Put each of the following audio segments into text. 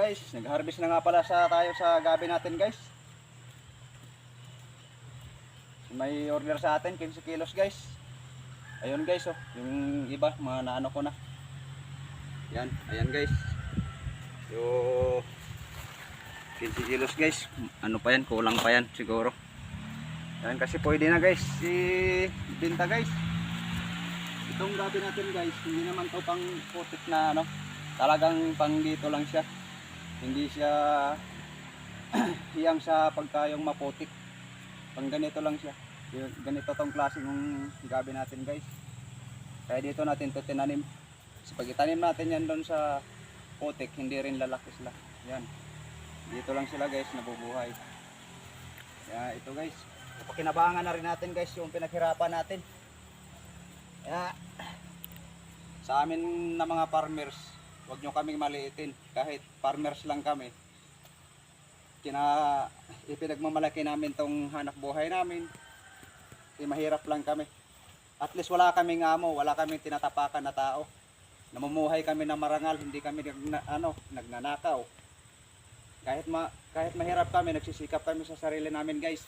guys, nag-harvest na nga pala tayo sa gabi natin guys. May order sa atin 15 kilos guys. Ayun guys oh, yung iba mga naano ko na. Yan, ayan guys. So 15 kilos guys. Ano pa yan, kulang pa yan siguro. Yan kasi pwede na guys ibenta guys. Itong gabi natin guys, hindi naman to pang putik na ano. Talagang pang dito lang siya. Hindi siya hiyang sa pagkayong maputik. Pang ganito lang siya. Ganito tong klase ng gabi natin guys. Kaya dito natin to tinanim. Kasi pag itanim natin yan doon sa putik, hindi rin lalaki sila. Yan. Dito lang sila guys, nabubuhay. Kaya ito guys, pakinabangan na rin natin guys yung pinaghirapan natin. Kaya sa amin na mga farmers, huwag nyo kaming maliitin. Kahit farmers lang kami, ipinagmamalaki namin tong hanap buhay namin. Mahirap lang kami. At least wala kaming amo, wala kaming tinatapakan na tao. Namumuhay kami na marangal, hindi kami nagnanakaw. Kahit mahirap kami, nagsisikap kami sa sarili namin guys.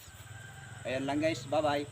Ayan lang guys, bye bye.